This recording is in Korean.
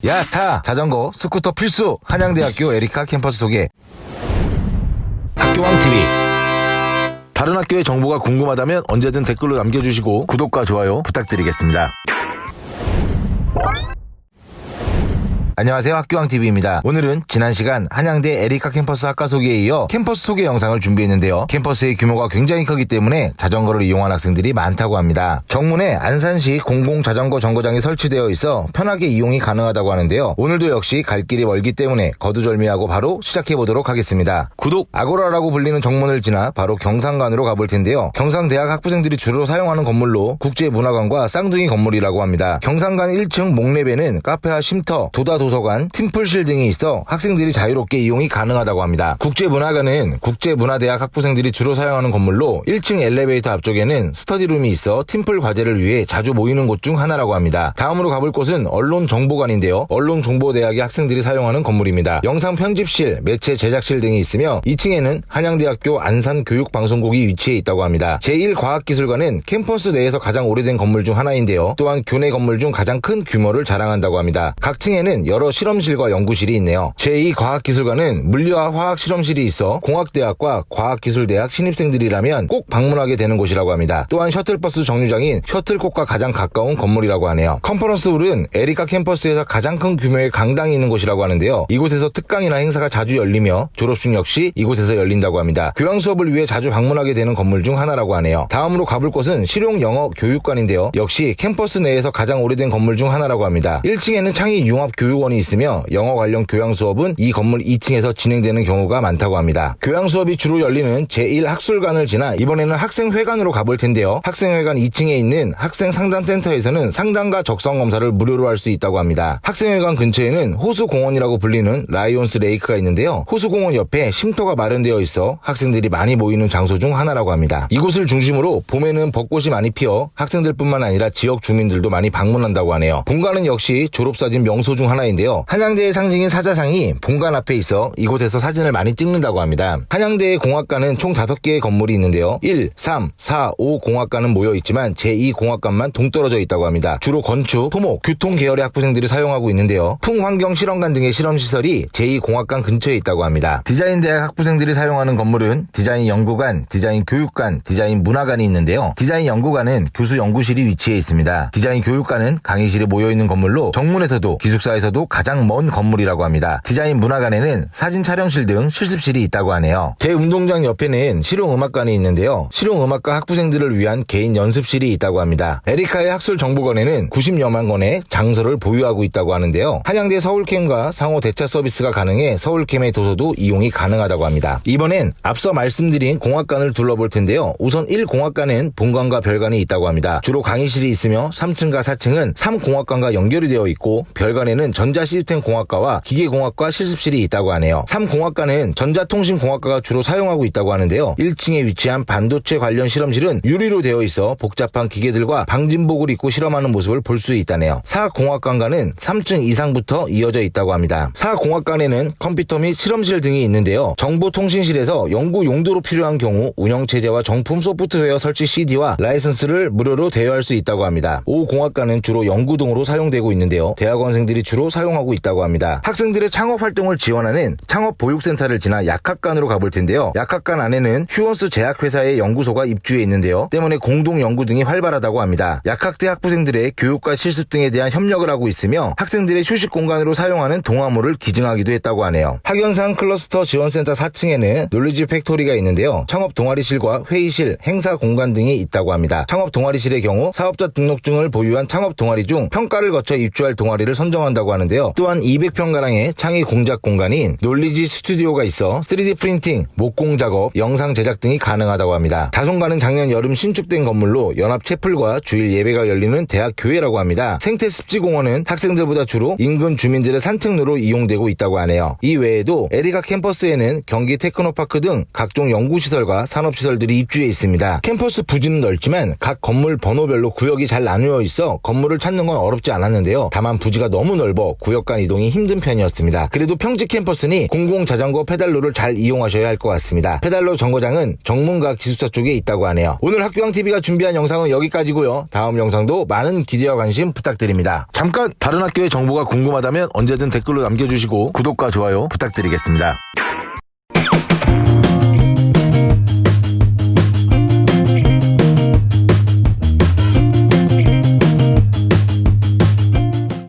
야타! 자전거, 스쿠터 필수! 한양대학교 에리카 캠퍼스 소개. 학교왕TV. 다른 학교의 정보가 궁금하다면 언제든 댓글로 남겨주시고 구독과 좋아요 부탁드리겠습니다. 안녕하세요, 학교왕TV입니다. 오늘은 지난 시간 한양대 에리카 캠퍼스 학과 소개에 이어 캠퍼스 소개 영상을 준비했는데요. 캠퍼스의 규모가 굉장히 크기 때문에 자전거를 이용한 학생들이 많다고 합니다. 정문에 안산시 공공자전거 정거장이 설치되어 있어 편하게 이용이 가능하다고 하는데요. 오늘도 역시 갈 길이 멀기 때문에 거두절미하고 바로 시작해보도록 하겠습니다. 구독! 아고라라고 불리는 정문을 지나 바로 경상관으로 가볼 텐데요. 경상대학 학부생들이 주로 사용하는 건물로 국제문화관과 쌍둥이 건물이라고 합니다. 경상관 1층 목랩에는 카페와 쉼터, 도서관, 팀플실 등이 있어 학생들이 자유롭게 이용이 가능하다고 합니다. 국제문화관은 국제문화대학 학부생들이 주로 사용하는 건물로 1층 엘리베이터 앞쪽에는 스터디룸이 있어 팀플 과제를 위해 자주 모이는 곳 중 하나라고 합니다. 다음으로 가볼 곳은 언론정보관인데요. 언론정보대학의 학생들이 사용하는 건물입니다. 영상 편집실, 매체 제작실 등이 있으며 2층에는 한양대학교 안산교육방송국이 위치해 있다고 합니다. 제1과학기술관은 캠퍼스 내에서 가장 오래된 건물 중 하나인데요. 또한 교내 건물 중 가장 큰 규모를 자랑한다고 합니다. 각 층에는 여러 실험실과 연구실이 있네요. 제2과학기술관은 물리와 화학실험실이 있어 공학대학과 과학기술대학 신입생들이라면 꼭 방문하게 되는 곳이라고 합니다. 또한 셔틀버스 정류장인 셔틀콕과 가장 가까운 건물이라고 하네요. 컨퍼런스홀은 에리카 캠퍼스에서 가장 큰 규모의 강당이 있는 곳이라고 하는데요. 이곳에서 특강이나 행사가 자주 열리며 졸업식 역시 이곳에서 열린다고 합니다. 교양 수업을 위해 자주 방문하게 되는 건물 중 하나라고 하네요. 다음으로 가볼 곳은 실용영어교육관인데요. 역시 캠퍼스 내에서 가장 오래된 건물 중 하나라고 합니다. 1층에는 창의융합교육원이 있으며 영어 관련 교양 수업은 이 건물 2층에서 진행되는 경우가 많다고 합니다. 교양 수업이 주로 열리는 제1학술관을 지나 이번에는 학생회관으로 가볼 텐데요. 학생회관 2층에 있는 학생상담센터에서는 상담과 적성 검사를 무료로 할 수 있다고 합니다. 학생회관 근처에는 호수공원이라고 불리는 라이온스 레이크가 있는데요. 호수공원 옆에 쉼터가 마련되어 있어 학생들이 많이 모이는 장소 중 하나라고 합니다. 이곳을 중심으로 봄에는 벚꽃이 많이 피어 학생들뿐만 아니라 지역 주민들도 많이 방문한다고 하네요. 본관은 역시 졸업사진 명소 중 하나인데요. 한양대의 상징인 사자상이 본관 앞에 있어 이곳에서 사진을 많이 찍는다고 합니다. 한양대의 공학과는 총 5개의 건물이 있는데요. 1, 3, 4, 5 공학과는 모여있지만 제2공학과만 동떨어져 있다고 합니다. 주로 건축, 토목, 교통 계열의 학부생들이 사용하고 있는데요. 풍환경실험관 등의 실험시설이 제2공학관 근처에 있다고 합니다. 디자인대학 학부생들이 사용하는 건물은 디자인연구관, 디자인교육관, 디자인문화관이 있는데요. 디자인연구관은 교수 연구실이 위치해 있습니다. 디자인교육관은 강의실이 모여있는 건물로 정문에서도 기숙사에서도 가장 먼 건물이라고 합니다. 디자인 문화관에는 사진 촬영실 등 실습실이 있다고 하네요. 대운동장 옆에는 실용음악관이 있는데요. 실용음악과 학부생들을 위한 개인 연습실이 있다고 합니다. 에리카의 학술정보관에는 90여만 권의 장서를 보유하고 있다고 하는데요. 한양대 서울캠과 상호 대차 서비스가 가능해 서울캠의 도서도 이용이 가능하다고 합니다. 이번엔 앞서 말씀드린 공학관을 둘러볼 텐데요. 우선 1공학관은 본관과 별관이 있다고 합니다. 주로 강의실이 있으며 3층과 4층은 3공학관과 연결이 되어 있고 별관에는 전자시스템공학과와 기계공학과 실습실이 있다고 하네요. 3공학과는 전자통신공학과가 주로 사용하고 있다고 하는데요. 1층에 위치한 반도체 관련 실험실은 유리로 되어 있어 복잡한 기계들과 방진복을 입고 실험하는 모습을 볼 수 있다네요. 4공학관과는 3층 이상부터 이어져 있다고 합니다. 4공학관에는 컴퓨터 및 실험실 등이 있는데요. 정보통신실에서 연구 용도로 필요한 경우 운영체제와 정품 소프트웨어 설치 CD와 라이선스를 무료로 대여할 수 있다고 합니다. 5공학과는 주로 연구동으로 사용되고 있는데요. 대학원생들이 주로 사용하고 있다고 합니다. 학생들의 창업활동을 지원하는 창업보육센터를 지나 약학관으로 가볼 텐데요. 약학관 안에는 휴원스 제약회사의 연구소가 입주해 있는데요. 때문에 공동연구 등이 활발하다고 합니다. 약학대 학부생들의 교육과 실습 등에 대한 협력을 하고 있으며 학생들의 휴식 공간으로 사용하는 동아모를 기증하기도 했다고 하네요. 학연상 클러스터 지원센터 4층에는 놀리지 팩토리가 있는데요. 창업 동아리실과 회의실, 행사 공간 등이 있다고 합니다. 창업 동아리실의 경우 사업자 등록증을 보유한 창업 동아리 중 평가를 거쳐 입주할 동아리를 선정한다고 하는데요. 또한 200평가량의 창의 공작 공간인 놀리지 스튜디오가 있어 3D 프린팅, 목공 작업, 영상 제작 등이 가능하다고 합니다. 다송관은 작년 여름 신축된 건물로 연합 채플과 주일 예배가 열리는 대학 교회라고 합니다. 생태 습지공원은 학생들보다 주로 인근 주민들의 산책로로 이용되고 있다고 하네요. 이 외에도 에리카 캠퍼스에는 경기 테크노파크 등 각종 연구시설과 산업시설들이 입주해 있습니다. 캠퍼스 부지는 넓지만 각 건물 번호별로 구역이 잘 나누어 있어 건물을 찾는 건 어렵지 않았는데요. 다만 부지가 너무 넓어 구역 간 이동이 힘든 편이었습니다. 그래도 평지 캠퍼스니 공공 자전거 페달로를 잘 이용하셔야 할 것 같습니다. 페달로 정거장은 정문과 기숙사 쪽에 있다고 하네요. 오늘 학교왕TV가 준비한 영상은 여기까지고요. 다음 영상도 많은 기대와 관심 부탁드립니다. 잠깐 다른 학교의 정보가 궁금하다면 언제든 댓글로 남겨주시고 구독과 좋아요 부탁드리겠습니다.